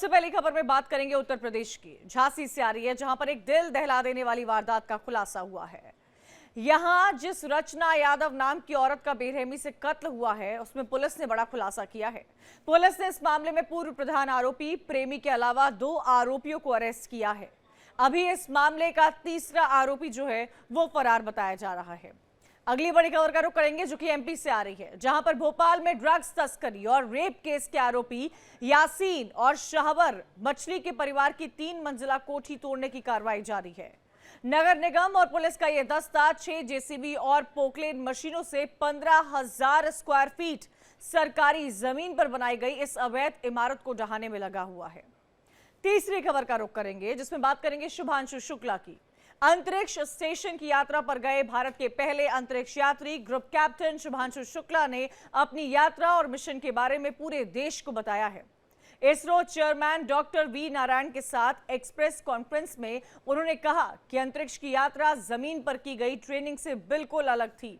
सबसे पहली खबर में बात करेंगे उत्तर प्रदेश की। झांसी से आ रही है, जहां पर एक दिल दहला देने वाली वारदात का खुलासा हुआ है। यहां जिस रचना यादव नाम की औरत का बेरहमी से कत्ल हुआ है, उसमें पुलिस ने बड़ा खुलासा किया है। पुलिस ने इस मामले में पूर्व प्रधान आरोपी प्रेमी के अलावा 2 आरोपियों को अरेस्ट किया है। अभी इस मामले का तीसरा आरोपी जो है वो फरार बताया जा रहा है। अगली बड़ी खबर का रुख करेंगे, जो कि एमपी से आ रही है, जहां पर भोपाल में ड्रग्स तस्करी और रेप केस के आरोपी यासीन और शाहवर मछली के परिवार की 3 मंजिला कोठी तोड़ने की कार्रवाई जारी है। नगर निगम और पुलिस का यह दस्ता 6 जेसीबी और पोकलेन मशीनों से 15,000 स्क्वायर फीट सरकारी जमीन पर बनाई गई इस अवैध इमारत को ढहाने में लगा हुआ है। तीसरी खबर का रुख करेंगे, जिसमें बात करेंगे शुभांशु शुक्ला की। अंतरिक्ष स्टेशन की यात्रा पर गए भारत के पहले अंतरिक्ष यात्री ग्रुप कैप्टन शुभांशु शुक्ला ने अपनी यात्रा और मिशन के बारे में पूरे देश को बताया है। ISRO chairman doctor V Narayan के साथ एक्सप्रेस कॉन्फ्रेंस में उन्होंने कहा कि अंतरिक्ष की यात्रा जमीन पर की गई ट्रेनिंग से बिल्कुल अलग थी।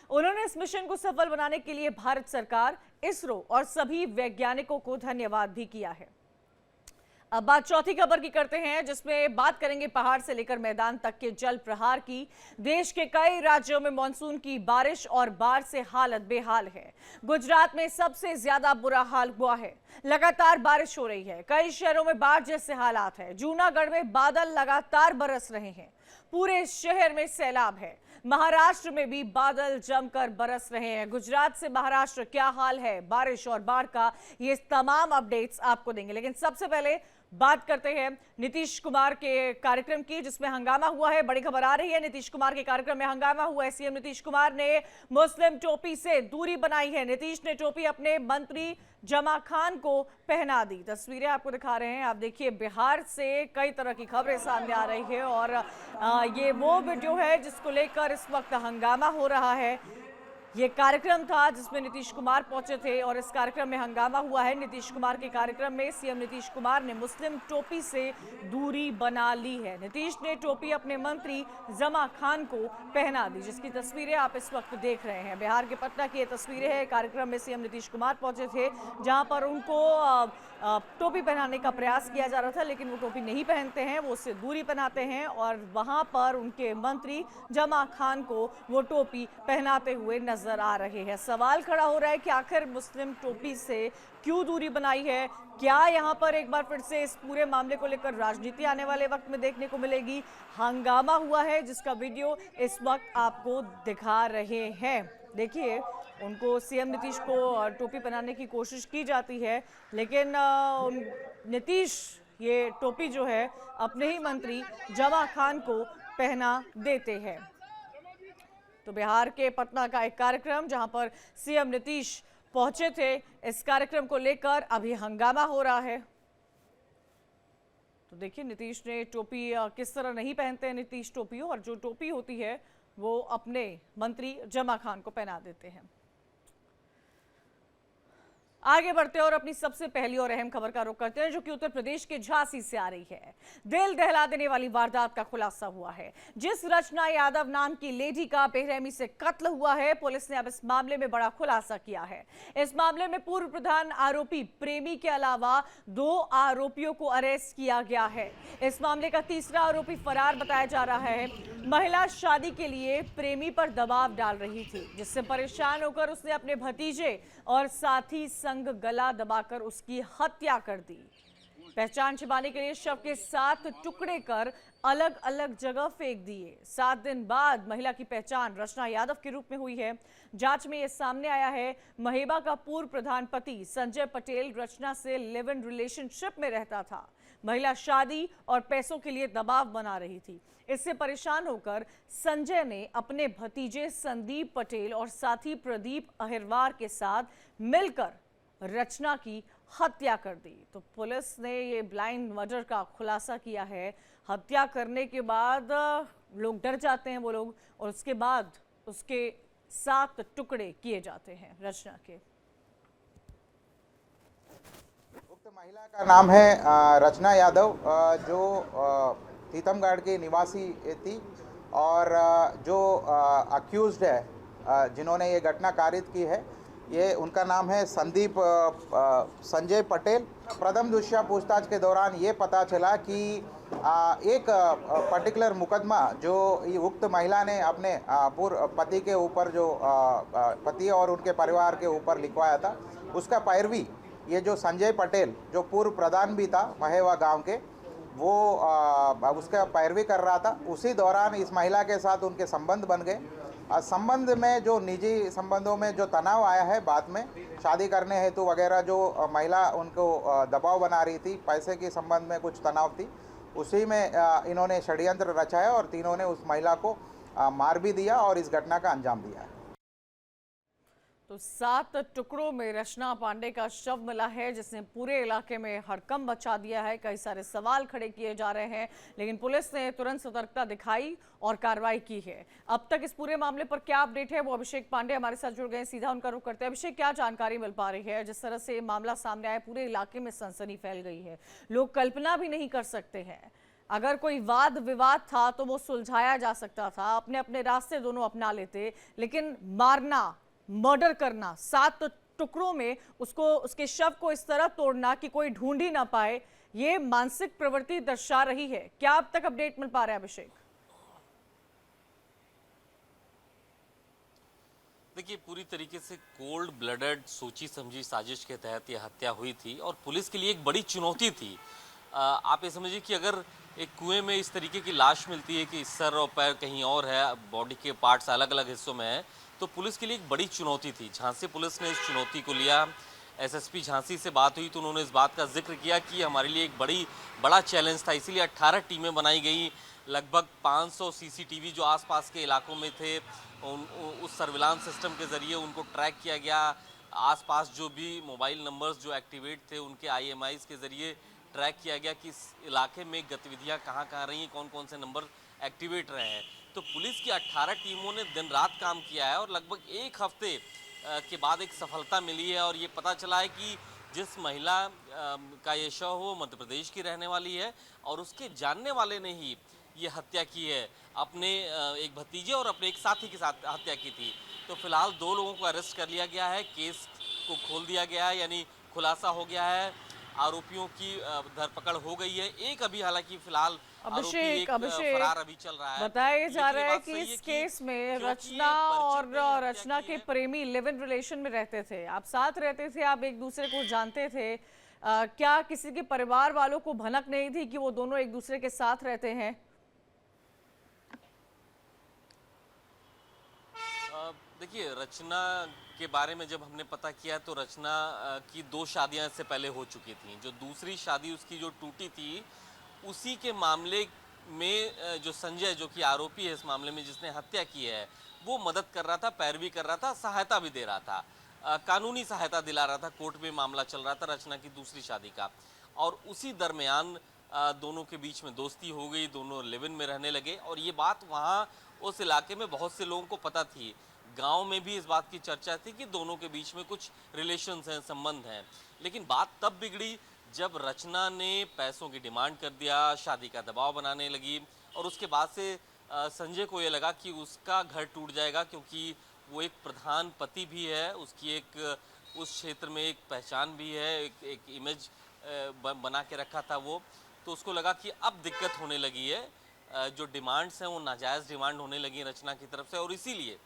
उन्होंने इस मिशन को सफल बनाने के लिए भारत सरकार, इसरो और सभी वैज्ञानिकों को धन्यवाद भी किया है। अब बात चौथी खबर की करते हैं, जिसमें बात करेंगे पहाड़ से लेकर मैदान तक के जल प्रहार की। देश के कई राज्यों में मानसून की बारिश और बाढ़ से हालत बेहाल है। गुजरात में सबसे ज्यादा बुरा हाल हुआ है। लगातार बारिश हो रही है, कई शहरों में बाढ़ जैसे हालात है। जूनागढ़ में बादल लगातार बरस रहे हैं, पूरे शहर में सैलाब है। महाराष्ट्र में भी बादल जमकर बरस रहे हैं। गुजरात से महाराष्ट्र क्या हाल है बारिश और बाढ़ का, ये तमाम अपडेट्स आपको देंगे। लेकिन सबसे पहले बात करते हैं नीतीश कुमार के कार्यक्रम की, जिसमें हंगामा हुआ है। बड़ी खबर आ रही है, नीतीश कुमार के कार्यक्रम में हंगामा हुआ है। सीएम नीतीश कुमार ने मुस्लिम टोपी से दूरी बनाई है। नीतीश ने टोपी अपने मंत्री जमा खान को पहना दी। तस्वीरें आपको दिखा रहे हैं, आप देखिए। बिहार से कई तरह की खबरें सामने आ रही है और ये वो वीडियो है जिसको लेकर इस वक्त हंगामा हो रहा है। ये कार्यक्रम था जिसमें नीतीश कुमार पहुंचे थे और इस कार्यक्रम में हंगामा हुआ है। नीतीश कुमार के कार्यक्रम में सीएम नीतीश कुमार ने मुस्लिम टोपी से दूरी बना ली है। नीतीश ने टोपी अपने मंत्री जमा खान को पहना दी, जिसकी तस्वीरें आप इस वक्त देख रहे हैं। बिहार के पटना की ये तस्वीरें हैं। कार्यक्रम में सीएम नीतीश कुमार पहुंचे थे, जहां पर उनको टोपी पहनाने का प्रयास किया जा रहा था, लेकिन वो टोपी नहीं पहनते हैं, वो उससे दूरी पहनाते हैं और वहां पर उनके मंत्री जमा खान को वो टोपी पहनाते हुए नजर आ रहे हैं। सवाल खड़ा हो रहा है कि आखिर मुस्लिम टोपी से क्यों दूरी बनाई है? क्या यहां पर एक बार फिर से इस पूरे मामले को लेकर राजनीति आने वाले वक्त में देखने को मिलेगी? हंगामा हुआ है, जिसका वीडियो इस वक्त आपको दिखा रहे हैं। देखिए, उनको सीएम नीतीश को टोपी पहनाने की कोशिश की जाती है, लेकिन नीतीश ये टोपी जो है अपने ही मंत्री जमा खान को पहना देते हैं। तो बिहार के पटना का एक कार्यक्रम, जहां पर सीएम नीतीश पहुंचे थे, इस कार्यक्रम को लेकर अभी हंगामा हो रहा है। तो देखिए, नीतीश ने टोपी किस तरह नहीं पहनते हैं नीतीश टोपी, और जो टोपी होती है वो अपने मंत्री जमा खान को पहना देते हैं। आगे बढ़ते हैं और अपनी सबसे पहली और अहम खबर का रुख करते हैं, जो कि उत्तर प्रदेश के झांसी से आ रही है। दिल दहला देने वाली वारदात का खुलासा हुआ है। जिस रचना यादव नाम की लेडी का बेरहमी से कत्ल हुआ है, पुलिस ने अब इस मामले में बड़ा खुलासा किया है। इस मामले में पूर्व प्रधान आरोपी प्रेमी के अलावा 2 आरोपियों को अरेस्ट किया गया है। इस मामले का तीसरा आरोपी फरार बताया जा रहा है। महिला शादी के लिए प्रेमी पर दबाव डाल रही थी, जिससे परेशान होकर उसने अपने भतीजे और साथी संग गला दबाकर उसकी हत्या कर दी। पहचान छिपाने के लिए शव के 7 टुकड़े कर अलग अलग जगह फेंक दिए। 7 दिन बाद महिला की पहचान रचना यादव के रूप में हुई है। जांच में यह सामने आया है, महेबा का पूर्व प्रधान पति संजय पटेल रचना से लिव इन रिलेशनशिप में रहता था। महिला शादी और पैसों के लिए दबाव बना रही थी। इससे परेशान होकर संजय ने अपने भतीजे संदीप पटेल और साथी प्रदीप अहिरवार के साथ मिलकर रचना की हत्या कर दी। तो पुलिस ने ये ब्लाइंड मर्डर का खुलासा किया है। हत्या करने के बाद लोग डर जाते हैं वो लोग, और उसके बाद उसके 7 टुकड़े किए जाते हैं रचना के। उक्त महिला का नाम है रचना यादव, जो तीतमगढ़ की निवासी थी, और जो अक्यूज्ड है, जिन्होंने ये घटना कारित की है, ये उनका नाम है संदीप संजय पटेल। प्रथम दृष्टया पूछताछ के दौरान ये पता चला कि एक पर्टिकुलर मुकदमा जो ये उक्त महिला ने अपने पूर्व पति के ऊपर जो पति और उनके परिवार के ऊपर लिखवाया था, उसका पैरवी ये जो संजय पटेल जो पूर्व प्रधान भी था महेवा गांव के, वो उसका पैरवी कर रहा था। उसी दौरान इस महिला के साथ उनके संबंध बन गए। संबंध में जो निजी संबंधों में जो तनाव आया है, बाद में शादी करने हेतु वगैरह जो महिला उनको दबाव बना रही थी, पैसे के संबंध में कुछ तनाव थी, उसी में इन्होंने षड्यंत्र रचाया और तीनों ने उस महिला को मार भी दिया और इस घटना का अंजाम दिया है। तो 7 टुकड़ों में रचना पांडे का शव मिला है, जिसने पूरे इलाके में हड़कंप मचा दिया है। कई सारे सवाल खड़े किए जा रहे हैं, लेकिन पुलिस ने तुरंत सतर्कता दिखाई और कार्रवाई की है। अब तक इस पूरे मामले पर क्या अपडेट है, वो अभिषेक पांडे हमारे साथ जुड़ गए, सीधा उनका रुख करते हैं। अभिषेक, क्या जानकारी मिल पा रही है? जिस तरह से मामला सामने आया, पूरे इलाके में सनसनी फैल गई है। लोग कल्पना भी नहीं कर सकते हैं, अगर कोई वाद विवाद था तो वो सुलझाया जा सकता था, अपने अपने रास्ते दोनों अपना लेते, लेकिन मारना, मर्डर करना, 7 टुकड़ों में उसको, उसके शव को इस तरह तोड़ना कि कोई ढूंढ ही ना पाए, ये मानसिक प्रवृत्ति दर्शा रही है। क्या अब तक अपडेट मिल पा रहा है अभिषेक? देखिए, पूरी तरीके से कोल्ड ब्लडेड सोची समझी साजिश के तहत यह हत्या हुई थी और पुलिस के लिए एक बड़ी चुनौती थी। आप ये समझिए कि अगर एक कुएं में इस तरीके की लाश मिलती है कि सर और पैर कहीं और है, बॉडी के पार्ट्स अलग अलग हिस्सों में है, तो पुलिस के लिए एक बड़ी चुनौती थी। झांसी पुलिस ने इस चुनौती को लिया। एसएसपी झांसी से बात हुई तो उन्होंने इस बात का जिक्र किया कि हमारे लिए एक बड़ा चैलेंज था, इसीलिए 18 टीमें बनाई गई। लगभग 500 सीसीटीवी जो आसपास के इलाकों में थे, उस सर्विलांस सिस्टम के ज़रिए उनको ट्रैक किया गया। आसपास जो भी मोबाइल नंबर्स जो एक्टिवेट थे, उनके IMIs के ज़रिए ट्रैक किया गया कि इस इलाके में गतिविधियाँ कहाँ कहाँ रही हैं, कौन कौन से नंबर एक्टिवेट रहे हैं। तो पुलिस की 18 टीमों ने दिन रात काम किया है और लगभग एक हफ्ते के बाद एक सफलता मिली है और ये पता चला है कि जिस महिला का ये शव हो मध्य प्रदेश की रहने वाली है और उसके जानने वाले ने ही ये हत्या की है। अपने एक भतीजे और अपने एक साथी के साथ हत्या की थी। तो फिलहाल 2 लोगों को अरेस्ट कर लिया गया है, केस को खोल दिया गया है, यानी खुलासा हो गया है, आरोपियों की धरपकड़ हो गई है। एक अभी हालांकि फिलहाल अभिषेक फरार अभी चल रहा है। बताया जा रहा है कि इस केस में रचना और रचना के प्रेमी लिव इन रिलेशन में रहते थे, आप साथ रहते थे, आप एक दूसरे को जानते थे। क्या किसी के परिवार वालों को भनक नहीं थी कि वो दोनों एक दूसरे के साथ रहते हैं? देखिए, रचना के बारे में जब हमने पता किया तो रचना की 2 शादियां इससे पहले हो चुकी थीं। जो दूसरी शादी उसकी जो टूटी थी, उसी के मामले में जो संजय, जो कि आरोपी है इस मामले में जिसने हत्या की है, वो मदद कर रहा था, पैरवी कर रहा था, सहायता भी दे रहा था, कानूनी सहायता दिला रहा था। कोर्ट में मामला चल रहा था रचना की दूसरी शादी का और उसी दरमियान दोनों के बीच में दोस्ती हो गई, दोनों लिव इन में रहने लगे और ये बात वहाँ उस इलाके में बहुत से लोगों को पता थी। गांव में भी इस बात की चर्चा थी कि दोनों के बीच में कुछ रिलेशंस हैं, संबंध हैं। लेकिन बात तब बिगड़ी जब रचना ने पैसों की डिमांड कर दिया, शादी का दबाव बनाने लगी और उसके बाद से संजय को ये लगा कि उसका घर टूट जाएगा, क्योंकि वो एक प्रधान पति भी है, उसकी एक उस क्षेत्र में एक पहचान भी है, एक इमेज बना के रखा था वो। तो उसको लगा कि अब दिक्कत होने लगी है, जो डिमांड्स हैं वो नाजायज़ डिमांड होने लगी रचना की तरफ से और इसीलिए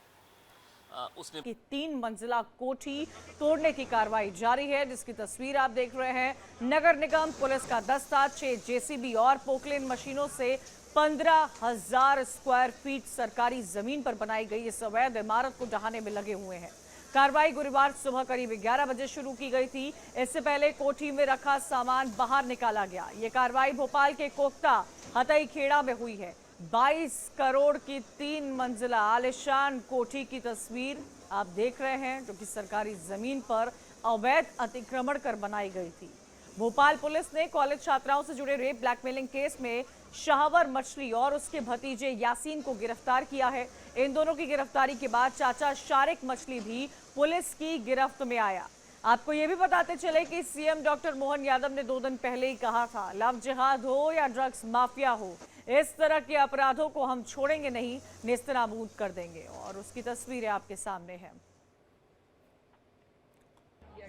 उसने की 3 मंजिला कोठी तोड़ने की कार्रवाई जारी है, जिसकी तस्वीर आप देख रहे हैं। नगर निगम पुलिस का दस्ता 6 JCB और पोकलेन मशीनों से 15,000 स्क्वायर फीट सरकारी जमीन पर बनाई गई इस अवैध इमारत को ढहाने में लगे हुए हैं। कार्रवाई गुरुवार सुबह करीब 11 बजे शुरू की गई थी। इससे पहले कोठी में रखा सामान बाहर निकाला गया। ये कार्रवाई भोपाल के कोकता हथई खेड़ा में हुई है। 22 करोड़ की 3 मंजिला आलिशान कोठी की तस्वीर आप देख रहे हैं, जो कि सरकारी जमीन पर अवैध अतिक्रमण कर बनाई गई थी। भोपाल पुलिस ने कॉलेज छात्राओं से जुड़े रेप ब्लैकमेलिंग केस में शाहवर मछली और उसके भतीजे यासीन को गिरफ्तार किया है। इन दोनों की गिरफ्तारी के बाद चाचा शारिक मछली भी पुलिस की गिरफ्त में आया। आपको ये भी बताते चले कि सीएम डॉक्टर मोहन यादव ने 2 दिन पहले ही कहा था, लव जिहाद हो या ड्रग्स माफिया हो, इस तरह के अपराधों को हम छोड़ेंगे नहीं, नेस्तनाबूद कर देंगे। और उसकी तस्वीरें आपके सामने हैं।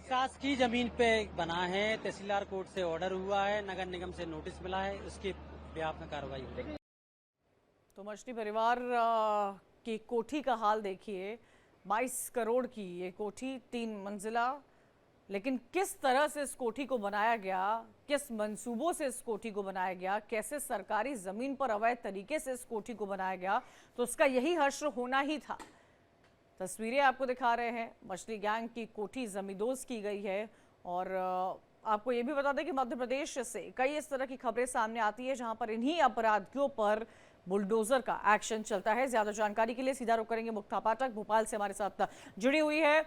शासकीय जमीन पे बना है, तहसीलदार कोर्ट से ऑर्डर हुआ है, नगर निगम से नोटिस मिला है, उसके बेहाफ में कार्रवाई होगी। तो मछली परिवार की कोठी का हाल देखिए। 22 करोड़ की ये कोठी 3 मंजिला, लेकिन किस तरह से इस कोठी को बनाया गया, किस मंसूबों से इस कोठी को बनाया गया, कैसे सरकारी जमीन पर अवैध तरीके से इस कोठी को बनाया गया, तो उसका यही हश्र होना ही था। तस्वीरें आपको दिखा रहे हैं। मछली गैंग की कोठी जमींदोज की गई है। और आपको ये भी बता दें कि मध्य प्रदेश से कई इस तरह की खबरें सामने आती है जहां पर इन्हीं अपराधियों पर बुलडोजर का एक्शन चलता है। ज्यादा जानकारी के लिए सीधा रुख करेंगे मुक्ता पाठक, भोपाल से हमारे साथ जुड़ी हुई है।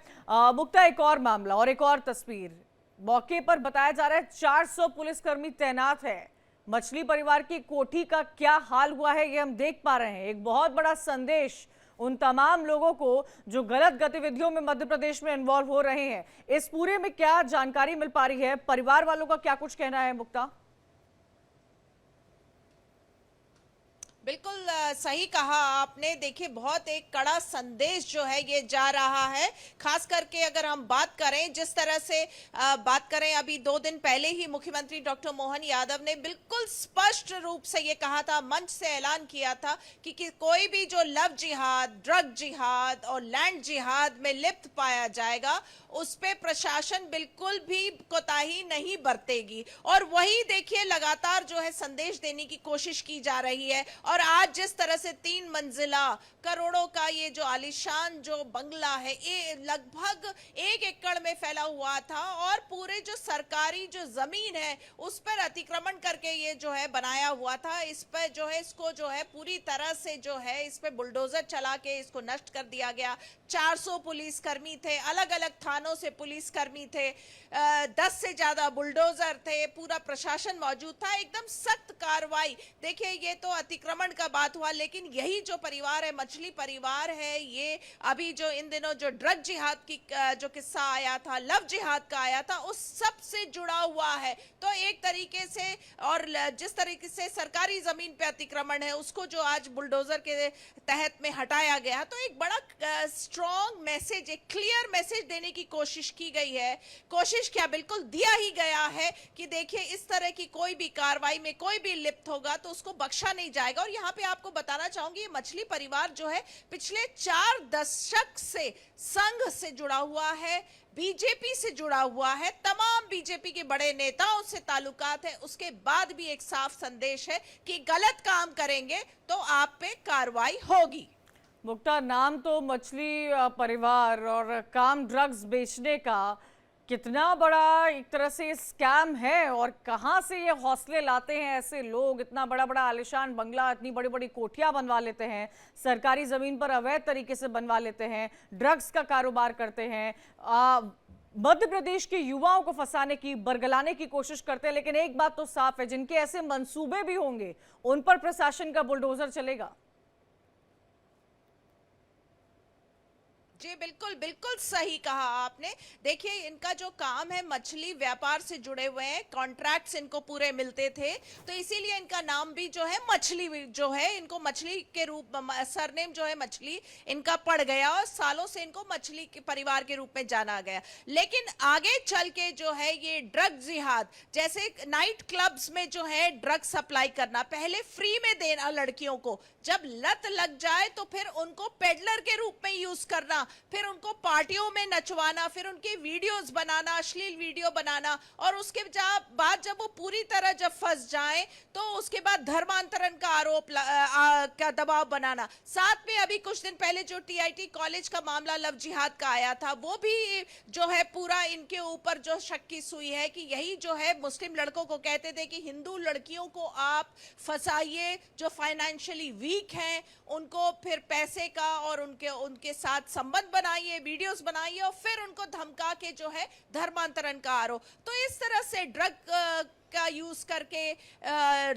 मुक्ता, एक और मामला और एक और तस्वीर। मौके पर बताया जा रहा है 400 पुलिसकर्मी तैनात है। मछली परिवार की कोठी का क्या हाल हुआ है ये हम देख पा रहे हैं। एक बहुत बड़ा संदेश उन तमाम लोगों को जो गलत गतिविधियों में मध्य प्रदेश में इन्वॉल्व हो रहे हैं। इस पूरे में क्या जानकारी मिल पा रही है? परिवार वालों का क्या कुछ कहना है मुक्ता? बिल्कुल सही कहा आपने। देखिए, बहुत एक कड़ा संदेश जो है ये जा रहा है। खास करके अगर हम बात करें, जिस तरह से बात करें, अभी 2 दिन पहले ही मुख्यमंत्री डॉक्टर मोहन यादव ने बिल्कुल स्पष्ट रूप से ये कहा था, मंच से ऐलान किया था कि कोई भी जो लव जिहाद, ड्रग जिहाद और लैंड जिहाद में लिप्त पाया जाएगा उस पे प्रशासन बिल्कुल भी कोताही नहीं बरतेगी। और वही देखिए लगातार जो है संदेश देने की कोशिश की जा रही है। और आज जिस तरह से 3 मंजिला करोड़ों का ये जो आलीशान जो बंगला है, ये लगभग 1 एकड़ में फैला हुआ था और पूरे जो सरकारी जो जमीन है उस पर अतिक्रमण करके ये जो है बनाया हुआ था। इस पर जो है इसको जो है पूरी तरह से जो है इस पे बुलडोजर चला के इसको नष्ट कर दिया गया। 400 पुलिसकर्मी थे, अलग अलग थानों से पुलिसकर्मी थे, 10 से ज्यादा बुलडोजर थे, पूरा प्रशासन मौजूद था। एकदम सख्त कार्रवाई। देखिए, ये तो अतिक्रमण का बात हुआ, लेकिन यही जो परिवार है, मछली परिवार है, ये अभी जो इन दिनों जो ड्रग जिहाद की जो किस्सा आया था, लव जिहाद का आया था, उस सब से जुड़ा हुआ है। तो एक तरीके से, और जिस तरीके से सरकारी जमीन पे अतिक्रमण है उसको जो आज बुलडोजर के तहत में हटाया गया, तो एक बड़ा स्ट्रॉन्ग मैसेज, एक क्लियर मैसेज देने की कोशिश की गई है। कोशिश क्या, बिल्कुल दिया ही गया है कि देखिए इस तरह की कोई भी कार्रवाई में कोई भी लिप्त होगा तो उसको बख्शा नहीं जाएगा। और यहाँ पे आपको बताना चाहूंगी, ये मछली परिवार जो है पिछले 4 दशक से संघ से जुड़ा हुआ है, बीजेपी से जुड़ा हुआ है, तमाम बीजेपी के बड़े नेताओं से ताल्लुकात है। उसके बाद भी एक साफ संदेश है कि गलत काम करेंगे तो आप पे कार्रवाई होगी। मुक्ता, नाम तो मछली परिवार और काम ड्रग्स बेचने का, कितना बड़ा एक तरह से स्कैम है और कहां से ये हौसले लाते हैं ऐसे लोग? इतना बड़ा बड़ा आलिशान बंगला, इतनी बड़ी बड़ी कोठियां बनवा लेते हैं, सरकारी जमीन पर अवैध तरीके से बनवा लेते हैं, ड्रग्स का कारोबार करते हैं, मध्य प्रदेश के युवाओं को फंसाने की, बरगलाने की कोशिश करते हैं। लेकिन एक बात तो साफ है, जिनके ऐसे मंसूबे भी होंगे उन पर प्रशासन का बुलडोजर चलेगा। जी बिल्कुल, बिल्कुल सही कहा आपने। देखिए, इनका जो काम है, मछली व्यापार से जुड़े हुए हैं, कॉन्ट्रैक्ट्स इनको पूरे मिलते थे, तो इसीलिए इनका नाम भी जो है मछली, जो है इनको मछली के रूप, सरनेम जो है मछली इनका पड़ गया और सालों से इनको मछली के परिवार के रूप में जाना गया। लेकिन आगे चल के जो है ये ड्रग जिहाद, जैसे नाइट क्लब्स में जो है ड्रग सप्लाई करना, पहले फ्री में देना लड़कियों को, जब लत लग जाए तो फिर उनको पेडलर के रूप में यूज करना, फिर उनको पार्टियों में नचवाना, फिर उनके वीडियोस बनाना, अश्लील वीडियो बनाना, और उसके बाद जब वो पूरी तरह जब फंस जाएं तो उसके बाद धर्मांतरण का आरोप का दबाव बनाना। साथ में अभी कुछ दिन पहले जो टीआईटी कॉलेज का मामला लव जिहाद का आया था, वो भी जो है पूरा इनके ऊपर जो शक की सुई है कि यही जो है मुस्लिम लड़कों को कहते थे कि हिंदू लड़कियों को आप फंसाइए, जो फाइनेंशियली वीक हैं उनको फिर पैसे का और उनके साथ संबंध बनाइए, वीडियोस बनाइए और फिर उनको धमका के जो है धर्मांतरण का आरोप। तो इस तरह से ड्रग का यूज करके,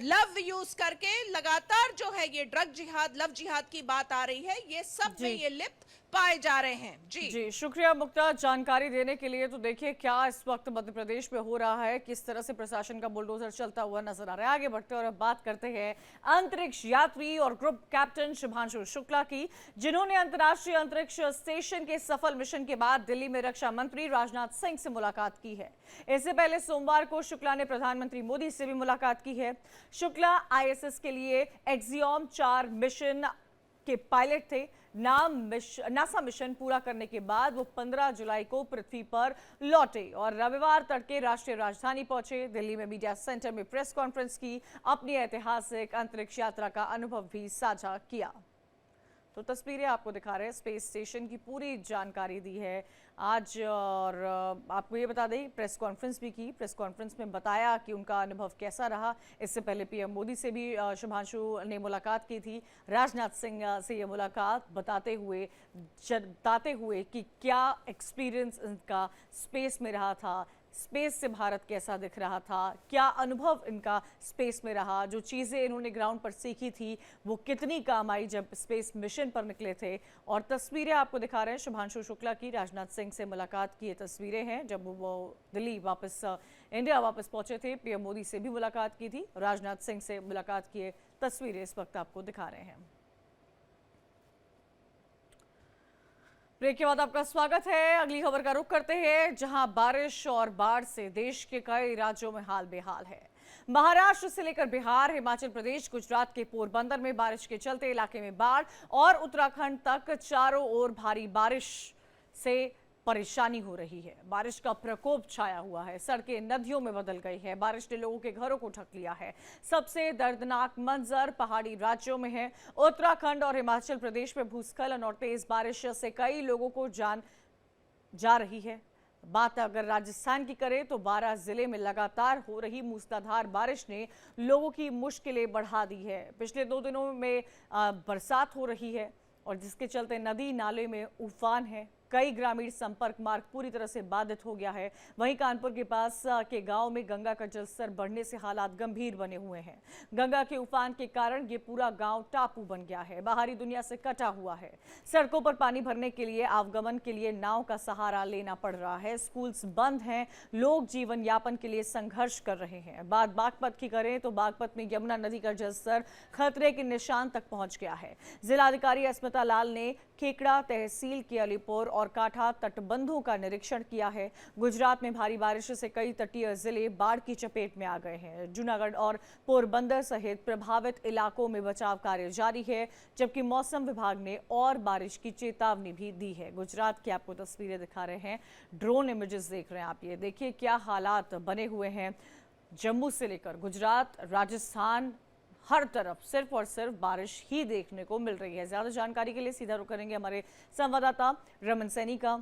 लव यूज करके लगातार जो है ये ड्रग जिहाद, लव जिहाद की बात आ रही है, ये सब में ये लिप्त पाए जा रहे हैं। जी शुक्रिया मुक्ता जानकारी देने के लिए। तो देखिए क्या इस वक्त मध्य प्रदेश में हो रहा है, किस तरह से प्रशासन का बुलडोजर चलता हुआ नजर आ रहा है। आगे बढ़ते और अब बात करते हैं अंतरिक्ष यात्री और ग्रुप कैप्टन शुभांशु शुक्ला की, जिन्होंने अंतर्राष्ट्रीय अंतरिक्ष स्टेशन के सफल मिशन के बाद दिल्ली में रक्षा मंत्री राजनाथ सिंह से मुलाकात की है। इससे पहले सोमवार को शुक्ला ने प्रधानमंत्री मोदी से भी मुलाकात की है। शुक्ला ISS के लिए एक्सियोम 4 मिशन के पायलट थे। नासा मिशन पूरा करने के बाद वो 15 जुलाई को पृथ्वी पर लौटे और रविवार तड़के राष्ट्रीय राजधानी पहुंचे। दिल्ली में मीडिया सेंटर में प्रेस कॉन्फ्रेंस की, अपनी ऐतिहासिक अंतरिक्ष यात्रा का अनुभव भी साझा किया। तो तस्वीरें आपको दिखा रहे हैं, स्पेस स्टेशन की पूरी जानकारी दी है आज। और आपको ये बता दें प्रेस कॉन्फ्रेंस भी की, प्रेस कॉन्फ्रेंस में बताया कि उनका अनुभव कैसा रहा। इससे पहले PM मोदी से भी शुभांशु ने मुलाकात की थी। राजनाथ सिंह से ये मुलाकात बताते हुए कि क्या एक्सपीरियंस इनका स्पेस में रहा था, स्पेस से भारत कैसा दिख रहा था, क्या अनुभव इनका स्पेस में रहा, जो चीज़ें इन्होंने ग्राउंड पर सीखी थी वो कितनी काम आई जब स्पेस मिशन पर निकले थे। और तस्वीरें आपको दिखा रहे हैं शुभांशु शुक्ला की राजनाथ सिंह से मुलाकात की ये तस्वीरें हैं जब वो दिल्ली वापस इंडिया वापस पहुंचे थे। PM मोदी से भी मुलाकात की थी, राजनाथ सिंह से मुलाकात की तस्वीरें इस वक्त आपको दिखा रहे हैं। ब्रेक के बाद आपका स्वागत है। अगली खबर का रुख करते हैं, जहां बारिश और बाढ़ से देश के कई राज्यों में हाल बेहाल है। महाराष्ट्र से लेकर बिहार, हिमाचल प्रदेश, गुजरात के पोरबंदर में बारिश के चलते इलाके में बाढ़ और उत्तराखंड तक चारों ओर भारी बारिश से परेशानी हो रही है। बारिश का प्रकोप छाया हुआ है, सड़कें नदियों में बदल गई है, बारिश ने लोगों के घरों को ढक लिया है। सबसे दर्दनाक मंजर पहाड़ी राज्यों में है। उत्तराखंड और हिमाचल प्रदेश में भूस्खलन और तेज बारिश से कई लोगों को जान जा रही है। बात अगर राजस्थान की करें तो 12 जिले में लगातार हो रही मूसलाधार बारिश ने लोगों की मुश्किलें बढ़ा दी है। पिछले 2 दिनों में बरसात हो रही है और जिसके चलते नदी नाले में उफान है। कई ग्रामीण संपर्क मार्ग पूरी तरह से बाधित हो गया है। वहीं कानपुर के पास के गांव में गंगा का जलस्तर बढ़ने से हालात गंभीर बने हुए हैं। गंगा के उफान के कारण ये पूरा गांव टापू बन गया है, बाहरी दुनिया से कटा हुआ है। सड़कों पर पानी भरने के लिए आवागमन के लिए नाव का सहारा लेना पड़ रहा है। स्कूल्स बंद हैं, लोग जीवन यापन के लिए संघर्ष कर रहे हैं। बात बागपत की करें तो बागपत में यमुना नदी का जलस्तर खतरे के निशान तक पहुंच गया है। जिलाधिकारी अस्मिता लाल ने खेकड़ा तहसील के अलीपुर और काठा तटबंधों का निरीक्षण किया है। गुजरात में भारी बारिश से कई तटीय जिले बाढ़ की चपेट में आ गए हैं। जूनागढ़ और पोरबंदर सहित प्रभावित इलाकों में बचाव कार्य जारी है, जबकि मौसम विभाग ने और बारिश की चेतावनी भी दी है। गुजरात की आपको तस्वीरें दिखा रहे हैं, ड्रोन इमेजेस देख रहे हैं आप। ये देखिए क्या हालात बने हुए हैं। जम्मू से लेकर गुजरात, राजस्थान, हर तरफ सिर्फ और सिर्फ बारिश ही देखने को मिल रही है। ज्यादा जानकारी के लिए सीधा रुख करेंगे हमारे संवाददाता रमन सैनी का,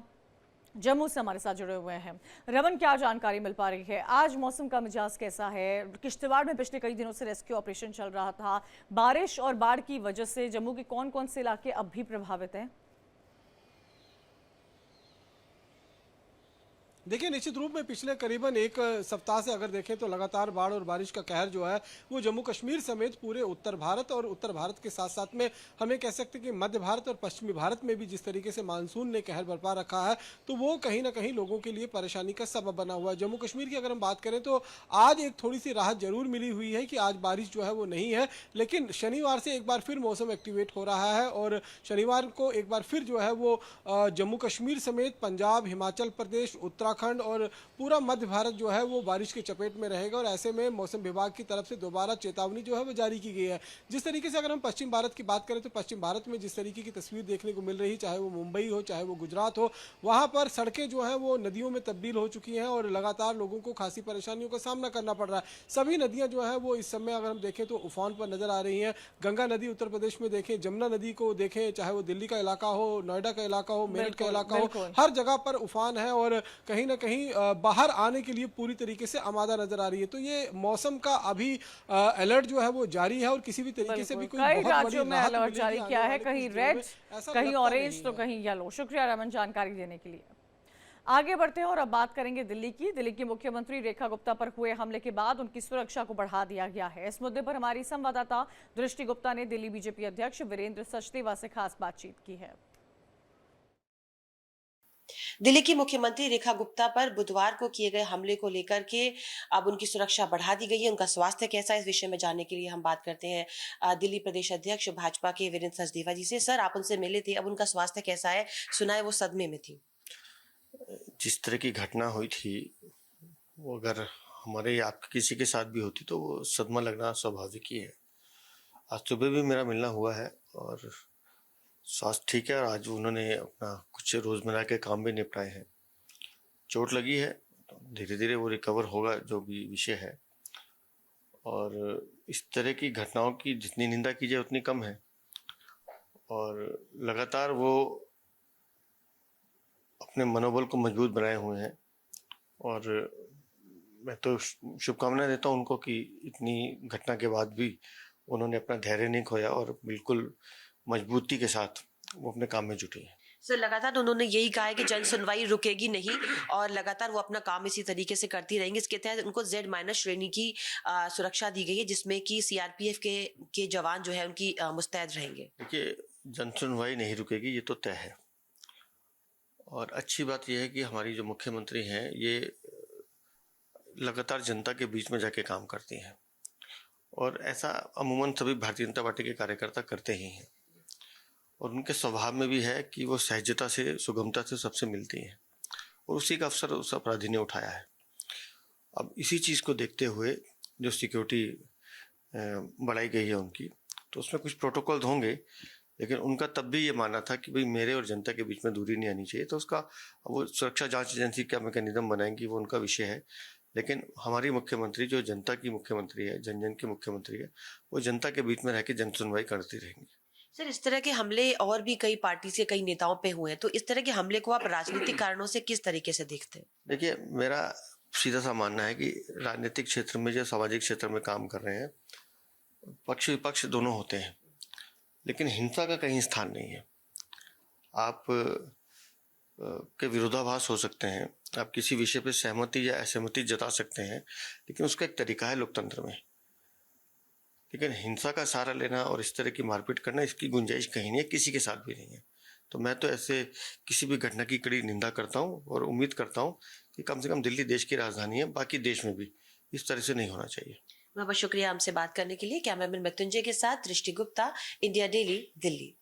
जम्मू से हमारे साथ जुड़े हुए हैं। रमन, क्या जानकारी मिल पा रही है? आज मौसम का मिजाज कैसा है? किश्तवाड़ में पिछले कई दिनों से रेस्क्यू ऑपरेशन चल रहा था। बारिश और बाढ़ की वजह से जम्मू के कौन कौन से इलाके अब भी प्रभावित हैं? देखिए, निश्चित रूप में पिछले करीबन 1 सप्ताह से अगर देखें तो लगातार बाढ़ और बारिश का कहर जो है वो जम्मू कश्मीर समेत पूरे उत्तर भारत और उत्तर भारत के साथ साथ में हमें कह सकते हैं कि मध्य भारत और पश्चिमी भारत में भी जिस तरीके से मानसून ने कहर बरपा रखा है तो वो कहीं ना कहीं लोगों के लिए परेशानी का सबब बना हुआ है। जम्मू कश्मीर की अगर हम बात करें तो आज एक थोड़ी सी राहत जरूर मिली हुई है कि आज बारिश जो है वो नहीं है, लेकिन शनिवार से एक बार फिर मौसम एक्टिवेट हो रहा है और शनिवार को एक बार फिर जो है वो जम्मू कश्मीर समेत पंजाब, हिमाचल प्रदेश, उत्तराखंड और पूरा मध्य भारत जो है वो बारिश के चपेट में रहेगा। और ऐसे में मौसम विभाग की तरफ से दोबारा चेतावनी जो है वो जारी की गई है। जिस तरीके से अगर हम पश्चिम भारत की बात करें तो पश्चिम भारत में जिस तरीके की तस्वीर देखने को मिल रही, चाहे वो मुंबई हो चाहे वो गुजरात हो, वहाँ पर सड़कें जो हैं वो नदियों में तब्दील हो चुकी हैं और लगातार लोगों को खासी परेशानियों का सामना करना पड़ रहा है। सभी नदियाँ जो है वो इस समय अगर हम देखें तो उफान पर नजर आ रही हैं। गंगा नदी उत्तर प्रदेश में देखें, जमुना नदी को देखें, चाहे वो दिल्ली का इलाका हो, नोएडा का इलाका हो, मेरठ का इलाका हो, हर जगह पर उफान है और कहीं ना कहीं बाहर आने के लिए पूरी तरीके से आमादा नजर आ रही है। तो ये मौसम का अभी अलर्ट जो है वो जारी है और किसी भी तरीके से भी कोई कई राज्यों में अलर्ट जारी किया है, कहीं रेड, कहीं ऑरेंज तो कहीं येलो। शुक्रिया रमन जानकारी देने के लिए। आगे बढ़ते हैं और अब बात करेंगे दिल्ली की। दिल्ली की मुख्यमंत्री रेखा गुप्ता पर हुए हमले के बाद उनकी सुरक्षा को बढ़ा दिया गया है। इस मुद्दे पर हमारी संवाददाता दृष्टि गुप्ता ने दिल्ली बीजेपी अध्यक्ष वीरेंद्र सचदेवा से खास बातचीत की है। दिल्ली की मुख्यमंत्री रेखा गुप्ता पर बुधवार को किए गए हमले को लेकर के अब उनकी सुरक्षा बढ़ा दी गई है। उनका स्वास्थ्य कैसा है, इस विषय में जानने के लिए हम बात करते हैं दिल्ली प्रदेश अध्यक्ष भाजपा के वीरेंद्र सचदेवा जी से। सर, आप उनसे मिले थे, अब उनका स्वास्थ्य कैसा है? सुना है वो सदमे में थी। जिस तरह की घटना हुई थी वो अगर हमारे या आपके किसी के साथ भी होती तो वो सदमा लगना स्वाभाविक ही है। आज सुबह भी मेरा मिलना हुआ है और स्वास्थ्य ठीक है और आज उन्होंने अपना कुछ रोज़मर्रा के काम भी निपटाए हैं। चोट लगी है तो धीरे धीरे वो रिकवर होगा, जो भी विषय है। और इस तरह की घटनाओं की जितनी निंदा की जाए उतनी कम है और लगातार वो अपने मनोबल को मजबूत बनाए हुए हैं और मैं तो शुभकामनाएं देता हूं उनको कि इतनी घटना के बाद भी उन्होंने अपना धैर्य नहीं खोया और बिल्कुल मजबूती के साथ वो अपने काम में जुटे हैं। सर, लगातार उन्होंने यही कहा है कि जन सुनवाई रुकेगी नहीं और लगातार वो अपना काम इसी तरीके से करती रहेंगी। इसके तहत उनको Z- श्रेणी की सुरक्षा दी गई है, जिसमें कि CRPF के जवान जो है उनकी मुस्तैद रहेंगे। देखिए, जन सुनवाई नहीं रुकेगी, ये तो तय है। और अच्छी बात यह है कि हमारी जो मुख्यमंत्री हैं ये लगातार जनता के बीच में जाके काम करती हैं और ऐसा अमूमन सभी भारतीय जनता पार्टी के कार्यकर्ता करते ही हैं और उनके स्वभाव में भी है कि वो सहजता से, सुगमता से सबसे मिलती हैं और उसी का अवसर उस अपराधी ने उठाया है। अब इसी चीज़ को देखते हुए जो सिक्योरिटी बढ़ाई गई है उनकी, तो उसमें कुछ प्रोटोकॉल होंगे, लेकिन उनका तब भी ये मानना था कि भाई मेरे और जनता के बीच में दूरी नहीं आनी चाहिए। तो उसका वो सुरक्षा जांच एजेंसी क्या मैकेनिज्म बनाएंगी वो उनका विषय है, लेकिन हमारी मुख्यमंत्री जो जनता की मुख्यमंत्री है, जन जन की मुख्यमंत्री है, वो जनता के बीच में रह के जन सुनवाई करती रहेंगी। सर, इस तरह के हमले और भी कई पार्टी से कई नेताओं पे हुए हैं, तो इस तरह के हमले को आप राजनीतिक कारणों से किस तरीके से देखते हैं? देखिए, मेरा सीधा सा मानना है कि राजनीतिक क्षेत्र में जो सामाजिक क्षेत्र में काम कर रहे हैं, पक्ष विपक्ष दोनों होते हैं, लेकिन हिंसा का कहीं स्थान नहीं है। आप के विरोधाभास हो सकते हैं, आप किसी विषय पे सहमति या असहमति जता सकते हैं, लेकिन उसका एक तरीका है लोकतंत्र में। लेकिन हिंसा का सहारा लेना और इस तरह की मारपीट करना, इसकी गुंजाइश कहीं नहीं है, किसी के साथ भी नहीं है। तो मैं तो ऐसे किसी भी घटना की कड़ी निंदा करता हूँ और उम्मीद करता हूँ कि कम से कम दिल्ली देश की राजधानी है, बाकी देश में भी इस तरह से नहीं होना चाहिए। बहुत शुक्रिया हमसे बात करने के लिए। कैमरामैन मृत्युंजय के साथ दृष्टि गुप्ता, इंडिया डेली, दिल्ली।